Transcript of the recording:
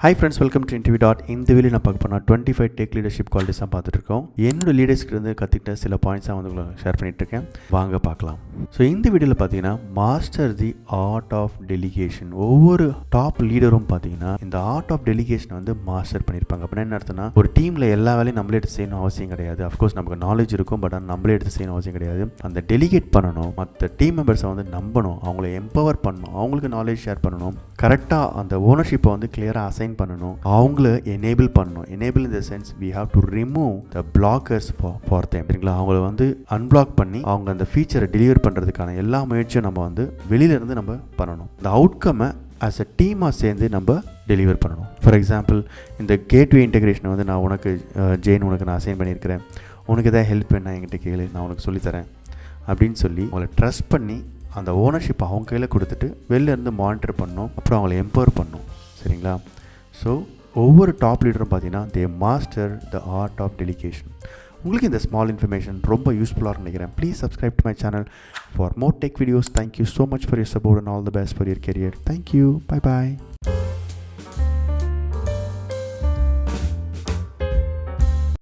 Hi friends, welcome to interview dot. இந்த video நான் பார்க்க போனால் 25 டேக் லீடர்ஷிப் குவாலிட்டிஸ் தான் பார்த்துட்டு இருக்கோம். என்னோட லீடர்ஸ்கிட்ட கற்றுக்கிட்ட சில பாயிண்ட்ஸாக வந்து உங்களுக்கு ஷேர் பண்ணிட்டு இருக்கேன். வாங்க பார்க்கலாம். ஸோ இந்த வீடியோவில் பார்த்தீங்கன்னா master the art of delegation. ஒவ்வொரு டாப் லீடரும் பார்த்தீங்கன்னா இந்த ஆர்ட் ஆஃப் டெலிகேஷன் வந்து மாஸ்டர் பண்ணியிருப்பாங்க. அப்படின்னா என்ன அர்த்தம்னா, ஒரு டீமில் எல்லா வேலையும் நம்மளே எடுத்து செய்யணும் அவசியம் கிடையாது. அஃப்கோர்ஸ் நமக்கு நாலேஜ் இருக்கும், பட் நம்மளே எடுத்து செய்யணும் அவசியம் கிடையாது. அந்த டெலிகேட் பண்ணணும், மற்ற டீம் மெம்பர்ஸை வந்து நம்பணும், அவங்கள எம்பவர் பண்ணணும், அவங்களுக்கு நாலேஜ் ஷேர் பண்ணணும், கரெக்டாக அந்த ஓனர்ஷிப்பை வந்து கிளியராக அசைன் பண்ணணும், அவங்கள எனேபிள் பண்ணணும். Enable in the sense we have to remove the blockers for them. சரிங்களா? அவங்கள வந்து அன்பிளாக் பண்ணி அவங்க அந்த ஃபீச்சரை டெலிவர் பண்ணுறதுக்கான எல்லா முயற்சியும் நம்ம வந்து வெளியிலேருந்து நம்ம பண்ணணும். இந்த அவுட்கம்மை ஆஸ் அ டீமாக சேர்ந்து நம்ம டெலிவர் பண்ணணும். ஃபார் எக்ஸாம்பிள், இந்த கேட்வே இன்டெகிரேஷனை வந்து நான் உனக்கு ஜெயின் உனக்கு நான் அசைன் பண்ணியிருக்கிறேன், உனக்கு எதாவது ஹெல்ப் வேணா என்கிட்ட கேளு, நான் உனக்கு சொல்லித்தரேன் அப்படின்னு சொல்லி அவங்கள ட்ரஸ்ட் பண்ணி அந்த ஓனர்ஷிப் அவங்க கையில் கொடுத்துட்டு வெளிலேருந்து மானிட்டர் பண்ணணும், அப்புறம் அவங்கள எம்பவர் பண்ணணும். சரிங்களா? ஸோ ஒவ்வொரு டாப் லீடரும் பார்த்தீங்கன்னா they master the art of delegation. உங்களுக்கு இந்த ஸ்மால் இன்ஃபர்மேஷன் ரொம்ப யூஸ்ஃபுல்லாக நினைக்கிறேன். Please subscribe to my channel for more tech videos. Thank you so much for your support and all the best for your career. Thank you. Bye bye.